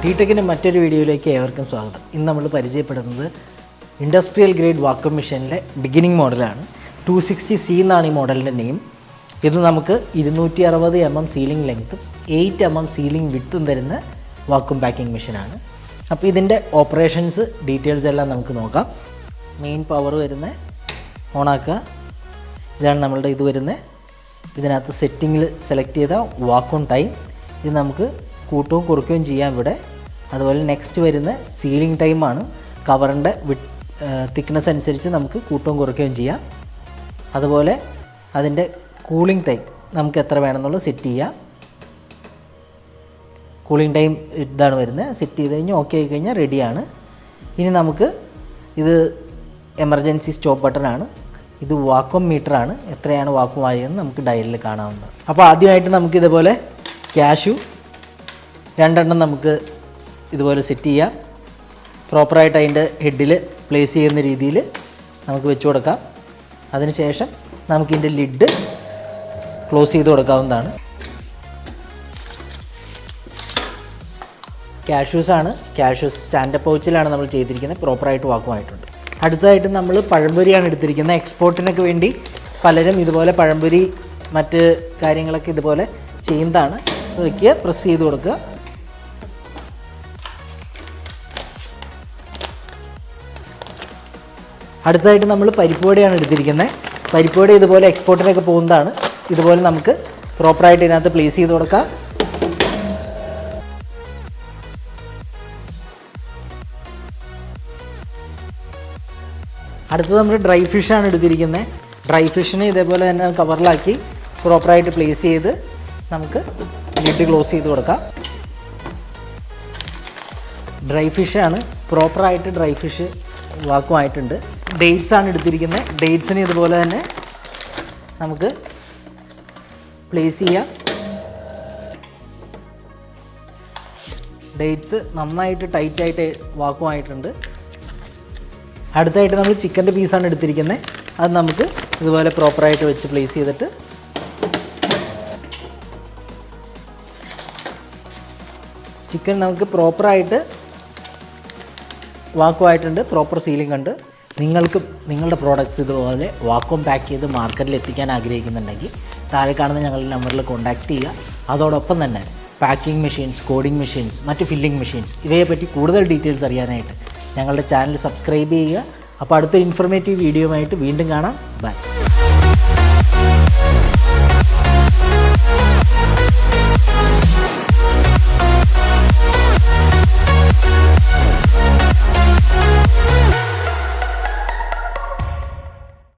ടി-ടെക്കിൻ്റെ മറ്റൊരു വീഡിയോയിലേക്ക് ഏവർക്കും സ്വാഗതം. ഇന്ന് നമ്മൾ പരിചയപ്പെടുന്നത് ഇൻഡസ്ട്രിയൽ ഗ്രേഡ് വാക്വം മെഷീനിലെ ബിഗിനിങ് മോഡലാണ്. 260C എന്നാണ് ഈ മോഡലിൻ്റെ നെയിം. ഇത് നമുക്ക് 260 mm സീലിംഗ് ലെങ്ത്തും 8 mm സീലിംഗ് വിഡ്ത്തും തരുന്ന വാക്വം പാക്കിംഗ് മെഷീനാണ്. അപ്പോൾ ഇതിൻ്റെ ഓപ്പറേഷൻസ് ഡീറ്റെയിൽസ് എല്ലാം നമുക്ക് നോക്കാം. മെയിൻ പവർ വരുന്ന ഓണാക്കുക, ഇതാണ് നമ്മളുടെ ഇത് വരുന്നത്. ഇതിനകത്ത് സെറ്റിങ്ങിൽ സെലക്ട് ചെയ്ത വാക്വം ടൈം, ഇത് നമുക്ക് കൂട്ടവും കുറുക്കുകയും ചെയ്യാം ഇവിടെ. അതുപോലെ നെക്സ്റ്റ് വരുന്ന സീലിംഗ് ടൈമാണ്. കവറിൻ്റെ തിക്നെസ് അനുസരിച്ച് നമുക്ക് കൂട്ടവും കുറുക്കുകയും ചെയ്യാം. അതുപോലെ അതിൻ്റെ കൂളിംഗ് ടൈം നമുക്ക് എത്ര വേണമെന്നുള്ളത് സെറ്റ് ചെയ്യാം. കൂളിംഗ് ടൈം ഇതാണ് വരുന്നത്. സെറ്റ് ചെയ്ത് കഴിഞ്ഞാൽ ഓക്കെ ആയി കഴിഞ്ഞാൽ റെഡിയാണ്. ഇനി നമുക്ക് ഇത് എമർജൻസി സ്റ്റോപ്പ് ബട്ടണാണ്. ഇത് വാക്വം മീറ്ററാണ്. എത്രയാണ് വാക്വം ആയതെന്ന് നമുക്ക് ഡയലിൽ കാണാവുന്നത്. അപ്പോൾ ആദ്യമായിട്ട് നമുക്ക് ഇതുപോലെ ക്യാഷു 2 എണ്ണം നമുക്ക് ഇതുപോലെ സെറ്റ് ചെയ്യാം. പ്രോപ്പറായിട്ട് അതിൻ്റെ ഹെഡിൽ പ്ലേസ് ചെയ്യുന്ന രീതിയിൽ നമുക്ക് വെച്ച് കൊടുക്കാം. അതിനുശേഷം നമുക്കിതിൻ്റെ ലിഡ് ക്ലോസ് ചെയ്ത് കൊടുക്കാവുന്നതാണ്. ക്യാഷ്യൂസാണ്. ക്യാഷ്യൂസ് സ്റ്റാൻഡപ്പ് പൗച്ചിലാണ് നമ്മൾ ചെയ്തിരിക്കുന്നത്. പ്രോപ്പറായിട്ട് വാക്കുമായിട്ടുണ്ട്. അടുത്തതായിട്ട് നമ്മൾ പഴംപൊരിയാണ് എടുത്തിരിക്കുന്നത്. എക്സ്പോർട്ടിനൊക്കെ വേണ്ടി പലരും ഇതുപോലെ പഴംപൊരി മറ്റ് കാര്യങ്ങളൊക്കെ ഇതുപോലെ ചെയ്യുന്നതാണ്. വയ്ക്കുക, പ്രസ് ചെയ്ത് കൊടുക്കുക. അടുത്തതായിട്ട് നമ്മൾ പരിപ്പുവടയാണ് എടുത്തിരിക്കുന്നത്. പരിപ്പുവട ഇതുപോലെ എക്സ്പോർട്ടിനൊക്കെ പോകുന്നതാണ്. ഇതുപോലെ നമുക്ക് പ്രോപ്പറായിട്ട് ഇതിനകത്ത് പ്ലേസ് ചെയ്ത് കൊടുക്കാം. അടുത്തത് നമ്മൾ ഡ്രൈ ഫിഷാണ് എടുത്തിരിക്കുന്നത്. ഡ്രൈ ഫിഷിനെ ഇതേപോലെ തന്നെ കവറിലാക്കി പ്രോപ്പറായിട്ട് പ്ലേസ് ചെയ്ത് നമുക്ക് ലിഡ് ക്ലോസ് ചെയ്ത് കൊടുക്കാം. ഡ്രൈ ഫിഷാണ്. പ്രോപ്പറായിട്ട് ഡ്രൈ ഫിഷ് വാക്കുമായിട്ടുണ്ട്. ഡേറ്റ്സ് ആണ് എടുത്തിരിക്കുന്നത്. ഡേറ്റ്സിന് ഇതുപോലെ തന്നെ നമുക്ക് പ്ലേസ് ചെയ്യാം. ഡേറ്റ്സ് നന്നായിട്ട് ടൈറ്റായിട്ട് വാക്കുമായിട്ടുണ്ട്. അടുത്തായിട്ട് നമ്മൾ ചിക്കൻ്റെ പീസാണ് എടുത്തിരിക്കുന്നത്. അത് നമുക്ക് ഇതുപോലെ പ്രോപ്പറായിട്ട് വെച്ച് പ്ലേസ് ചെയ്തിട്ട് ചിക്കൻ നമുക്ക് പ്രോപ്പറായിട്ട് വാക്കുമായിട്ടുണ്ട്. പ്രോപ്പർ സീലിംഗ് ഉണ്ട്. നിങ്ങൾക്കും നിങ്ങളുടെ പ്രോഡക്റ്റ്സ് ഇതുപോലെ വാക്വം പാക്ക് ചെയ്ത് മാർക്കറ്റിൽ എത്തിക്കാൻ ആഗ്രഹിക്കുന്നുണ്ടെങ്കിൽ താഴെ കാണുന്ന ഞങ്ങളുടെ നമ്പറിൽ കോൺടാക്റ്റ് ചെയ്യുക. അതോടൊപ്പം തന്നെ പാക്കിംഗ് മെഷീൻസ്, കോഡിംഗ് മെഷീൻസ്, മറ്റ് ഫില്ലിംഗ് മെഷീൻസ് ഇവയെപ്പറ്റി കൂടുതൽ ഡീറ്റെയിൽസ് അറിയാനായിട്ട് ഞങ്ങളുടെ ചാനൽ സബ്സ്ക്രൈബ് ചെയ്യുക. അപ്പോൾ അടുത്തൊരു ഇൻഫോർമേറ്റീവ് വീഡിയോയുമായിട്ട് വീണ്ടും കാണാം. ബൈ.